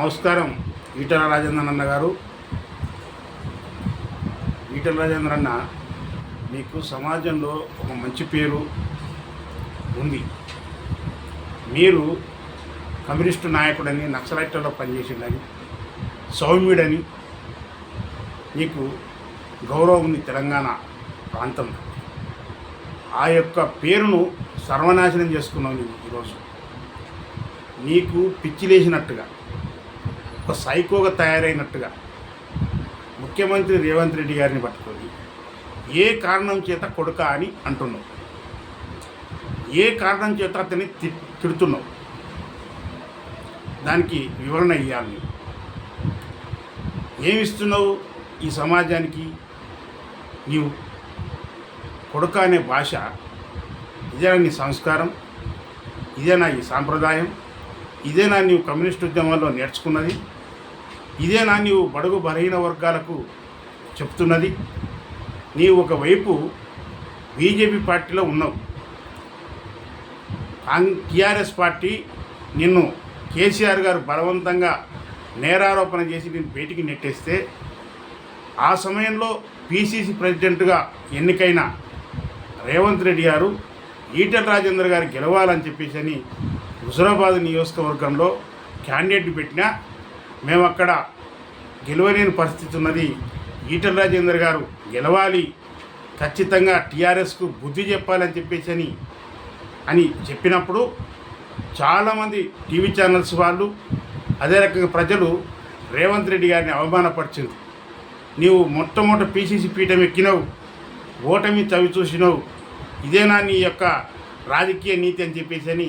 నమస్కారం. ఈటల రాజేంద్రన్ అన్న గారు, ఈటల రాజేంద్ర అన్న, మీకు సమాజంలో ఒక మంచి పేరు ఉంది. మీరు కమ్యూనిస్టు నాయకుడని, నక్సలైట్లలో పనిచేసిండని, సౌమ్యుడని మీకు గౌరవం ఉంది తెలంగాణ ప్రాంతంలో. ఆ యొక్క పేరును సర్వనాశనం చేసుకున్నావు నువ్వు. ఈరోజు నీకు పిచ్చిలేసినట్టుగా, ఒక సైకోగా తయారైనట్టుగా ముఖ్యమంత్రి రేవంత్ రెడ్డి గారిని పట్టుకొని ఏ కారణం చేత కొడుక అని అంటున్నావు, ఏ కారణం చేత అతన్ని తిడుతున్నావు, దానికి వివరణ ఇవ్వాలి. ఏమిస్తున్నావు ఈ సమాజానికి? నీవు కొడుక అనే భాష ఇదేనా నీ సంస్కారం? ఇదేనా ఈ సాంప్రదాయం? ఇదేనా నీవు కమ్యూనిస్ట్ ఉద్యమాల్లో నేర్చుకున్నది? ఇదేనా నీవు బడుగు బలహీన వర్గాలకు చెప్తున్నది? నీవు ఒకవైపు బీజేపీ పార్టీలో ఉన్నావు, టీఆర్ఎస్ పార్టీ నిన్ను కేసీఆర్ గారు బలవంతంగా నేరారోపణ చేసి నేను బయటికి నెట్టేస్తే, ఆ సమయంలో పిసిసి ప్రెసిడెంట్గా ఎన్నికైన రేవంత్ రెడ్డి గారు ఈటల రాజేందర్ గారు గెలవాలని చెప్పేసి హుజురాబాద్ నియోజకవర్గంలో క్యాండిడేట్ పెట్టినా మేము అక్కడ గెలవలేని పరిస్థితి ఉన్నది. ఈటల రాజేందర్ గారు గెలవాలి, ఖచ్చితంగా టీఆర్ఎస్కు బుద్ధి చెప్పాలని చెప్పేసి అని చెప్పినప్పుడు చాలామంది టీవీ ఛానల్స్ వాళ్ళు, అదే రకంగా ప్రజలు రేవంత్ రెడ్డి గారిని అవమానపరిచింది. నీవు మొట్టమొదటి పిసిసి పీఠం ఎక్కినవు, ఓటమి చవి చూసినవు, ఇదేనా నీ యొక్క రాజకీయ నీతి అని చెప్పేసి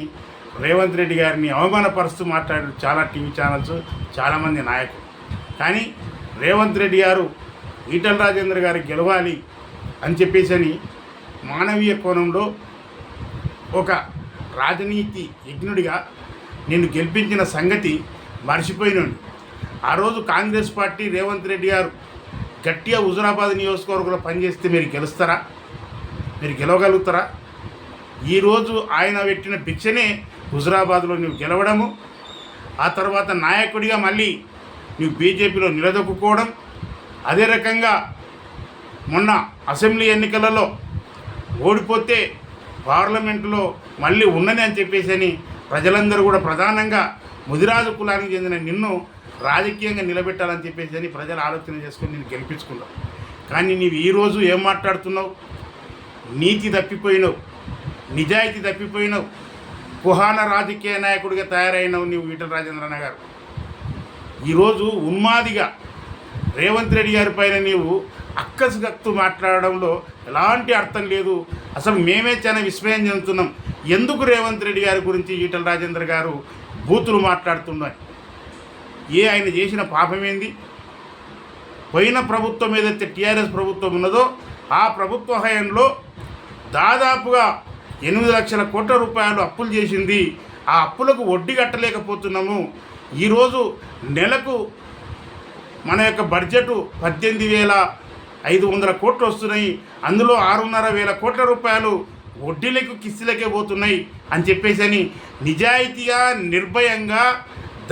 రేవంత్ రెడ్డి గారిని అవమానపరుస్తూ మాట్లాడారు చాలా టీవీ ఛానల్స్, చాలామంది నాయకులు. కానీ రేవంత్ రెడ్డి గారు ఈటల రాజేందర్ గారు గెలవాలి అని చెప్పేసి మానవీయ కోణంలో ఒక రాజనీతి యజ్ఞుడిగా నిన్ను గెలిపించిన సంగతి మర్చిపోయినండి. ఆ రోజు కాంగ్రెస్ పార్టీ రేవంత్ రెడ్డి గారు గట్టిగా హుజురాబాద్ నియోజకవర్గంలో పనిచేస్తే మీరు గెలుస్తారా? మీరు గెలవగలుగుతారా? ఈరోజు ఆయన పెట్టిన భిక్షనే హుజురాబాద్లో నువ్వు గెలవడము, ఆ తర్వాత నాయకుడిగా మళ్ళీ నువ్వు బీజేపీలో నిలదొక్కుకోవడం, అదే రకంగా మొన్న అసెంబ్లీ ఎన్నికలలో ఓడిపోతే పార్లమెంటులో మళ్ళీ ఉన్నది అని చెప్పేసి ప్రజలందరూ కూడా ప్రధానంగా ముదిరాజు కులానికి చెందిన నిన్ను రాజకీయంగా నిలబెట్టాలని చెప్పేసి ప్రజలు ఆలోచన చేసుకొని నేను గెలిపించుకున్నావు. కానీ నీవు ఈరోజు ఏం మాట్లాడుతున్నావు? నీతి తప్పిపోయినావు, నిజాయితీ తప్పిపోయినావు, కుహాన రాజకీయ నాయకుడిగా తయారైనవు నీవు ఈటల రాజేంద్రన్న గారు. ఈరోజు ఉన్మాదిగా రేవంత్ రెడ్డి గారి పైన నీవు అక్కసుగత్తు మాట్లాడడంలో ఎలాంటి అర్థం లేదు. అసలు మేమే చాలా విస్మయం చెందుతున్నాం, ఎందుకు రేవంత్ రెడ్డి గారి గురించి ఈటల రాజేంద్ర గారు బూతులు మాట్లాడుతున్నారు? ఆయన చేసిన పాపమేంది? పోయిన ప్రభుత్వం ఏదైతే టీఆర్ఎస్ ప్రభుత్వం ఉన్నదో ఆ ప్రభుత్వ హయాంలో దాదాపుగా 8 లక్షల కోట్ల రూపాయలు అప్పులు చేసింది. ఆ అప్పులకు వడ్డీ కట్టలేకపోతున్నాము. ఈరోజు నెలకు మన యొక్క బడ్జెట్ 18,500 కోట్లు వస్తున్నాయి, అందులో 6,500 కోట్ల రూపాయలు వడ్డీలకు కిస్తులకే పోతున్నాయి అని చెప్పేసి నిజాయితీగా, నిర్భయంగా,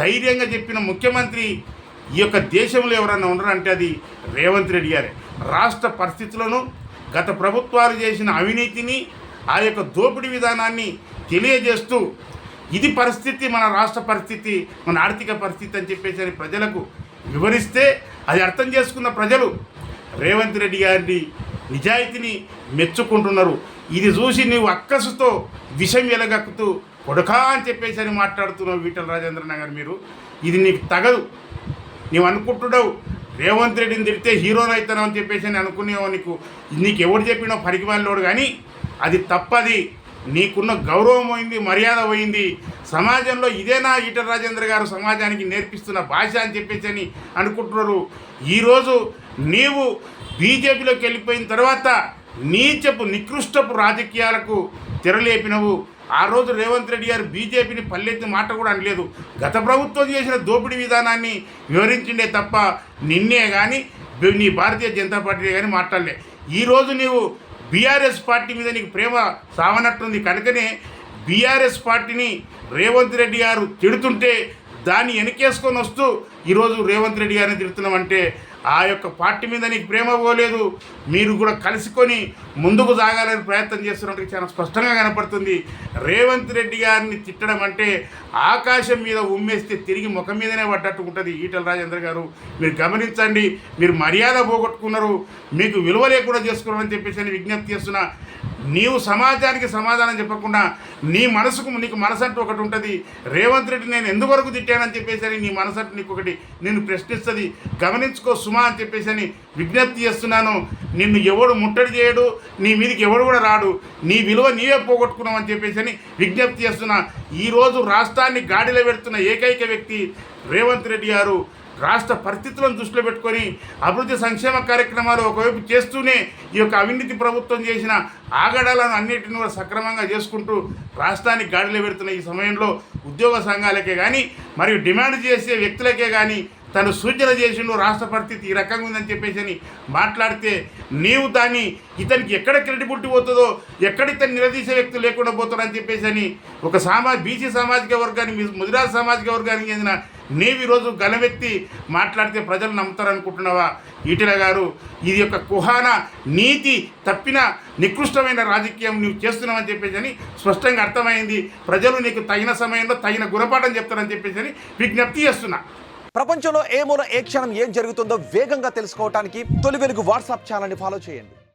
ధైర్యంగా చెప్పిన ముఖ్యమంత్రి ఈ యొక్క దేశంలో ఎవరన్నా ఉన్నారంటే అది రేవంత్ రెడ్డి గారే. రాష్ట్ర పరిస్థితులను, గత ప్రభుత్వాలు చేసిన అవినీతిని, ఆ యొక్క దోపిడీ విధానాన్ని తెలియజేస్తూ ఇది పరిస్థితి, మన రాష్ట్ర పరిస్థితి, మన ఆర్థిక పరిస్థితి అని చెప్పేసి ప్రజలకు వివరిస్తే అది అర్థం చేసుకున్న ప్రజలు రేవంత్ రెడ్డి గారిని నిజాయితీని మెచ్చుకుంటున్నారు. ఇది చూసి నీవు అక్కసుతో విషం ఎలగక్కుతూ కొడుకా అని చెప్పేసి మాట్లాడుతున్నావు ఈటల రాజేంద్రన్న గారు. మీరు ఇది నీకు తగదు. నీవు అనుకుంటున్నావు రేవంత్ రెడ్డిని తిడితే హీరోని అవుతాను అని చెప్పేసి అనుకునేవో. నీకు ఎవరు చెప్పినో పరికిమాలోడు, కానీ అది తప్పది. నీకున్న గౌరవం పోయింది, మర్యాద పోయింది. సమాజంలో ఇదేనా ఈటల రాజేంద్ర గారు సమాజానికి నేర్పిస్తున్న భాష అని చెప్పేసి అనుకుంటున్నారు. ఈరోజు నీవు బీజేపీలోకి వెళ్ళిపోయిన తర్వాత నీచపు నికృష్టపు రాజకీయాలకు తెరలేపినవు. ఆ రోజు రేవంత్ రెడ్డి గారు బీజేపీని పల్లెత్తి మాట కూడా అనలేదు. గత ప్రభుత్వం చేసిన దోపిడీ విధానాన్ని వివరించిండే తప్ప నిన్నే కానీ నీ భారతీయ జనతా పార్టీ కానీ మాట్లాడలే. ఈరోజు నీవు బీఆర్ఎస్ పార్టీ మీద నీకు ప్రేమ సావనట్టుంది కనుకనే బీఆర్ఎస్ పార్టీని రేవంత్ రెడ్డి గారు తిడుతుంటే దాన్ని వెనకేసుకొని వస్తూ ఈరోజు రేవంత్ రెడ్డి గారిని తిడుతున్నామంటే ఆ యొక్క పార్టీ మీద నీకు ప్రేమ పోలేదు, మీరు కూడా కలుసుకొని ముందుకు సాగాలని ప్రయత్నం చేస్తున్నట్టు చాలా స్పష్టంగా కనపడుతుంది. రేవంత్ రెడ్డి గారిని తిట్టడం అంటే ఆకాశం మీద ఉమ్మేస్తే తిరిగి ముఖం మీదనే పడ్డట్టు ఉంటుంది. ఈటల రాజేందర్ గారు, మీరు గమనించండి, మీరు మర్యాద పోగొట్టుకున్నారు, మీకు విలువ లేకుండా చేసుకున్నారని చెప్పేసి విజ్ఞప్తి చేస్తున్నా. నీవు సమాజానికి సమాధానం చెప్పకుండా నీకు మనసంటూ ఒకటి ఉంటుంది. రేవంత్ రెడ్డి నేను ఎందువరకు తిట్టానని చెప్పేసి నీ మనసంటూ నీకు ఒకటి నిన్ను ప్రశ్నిస్తుంది. గమనించుకో సుమా అని చెప్పేసి విజ్ఞప్తి చేస్తున్నాను. నిన్ను ఎవడు ముట్టడి చేయడు, నీ మీదకి ఎవడు కూడా రాడు, నీ విలువ నీవే పోగొట్టుకున్నావు అని చెప్పేసి విజ్ఞప్తి చేస్తున్నా. ఈరోజు రాష్ట్రాన్ని గాడిలో పెడుతున్న ఏకైక వ్యక్తి రేవంత్ రెడ్డి గారు. రాష్ట్ర పరిస్థితులను దృష్టిలో పెట్టుకొని అభివృద్ధి సంక్షేమ కార్యక్రమాలు ఒకవైపు చేస్తూనే ఈ యొక్క అవినీతి ప్రభుత్వం చేసిన ఆగడాలను అన్నిటిని కూడా సక్రమంగా చేసుకుంటూ రాష్ట్రాన్ని గాడిలో పెడుతున్న ఈ సమయంలో ఉద్యోగ సంఘాలకే కానీ మరియు డిమాండ్ చేసే వ్యక్తులకే కానీ తను సూచన చేసిండు రాష్ట్ర పరిస్థితి ఈ రకంగా ఉందని చెప్పేసి మాట్లాడితే నీవు దాన్ని ఇతనికి ఎక్కడ క్రెడిబిలిటీ పోతుందో, ఎక్కడ ఇతను నిలదీసే వ్యక్తులు లేకుండా పోతాడని చెప్పేసి ఒక బీసీ సామాజిక వర్గానికి, ముదిరాజ్ సామాజిక వర్గానికి చెందిన నీవు ఈరోజు గలమెత్తి మాట్లాడితే ప్రజలు నమ్ముతారనుకుంటున్నావా? ఈటెల గారు, ఇది యొక్క కుహాన నీతి తప్పిన నికృష్టమైన రాజకీయం నువ్వు చేస్తున్నావని చెప్పేసి స్పష్టంగా అర్థమైంది. ప్రజలు నీకు తగిన సమయంలో తగిన గుణపాఠం చెప్తారని చెప్పేసి విజ్ఞప్తి చేస్తున్నా. ప్రపంచంలో ఏ మూల ఏ క్షణం ఏం జరుగుతుందో వేగంగా తెలుసుకోవడానికి తొలి వెలుగు వాట్సాప్ ఛానల్ని ఫాలో చేయండి.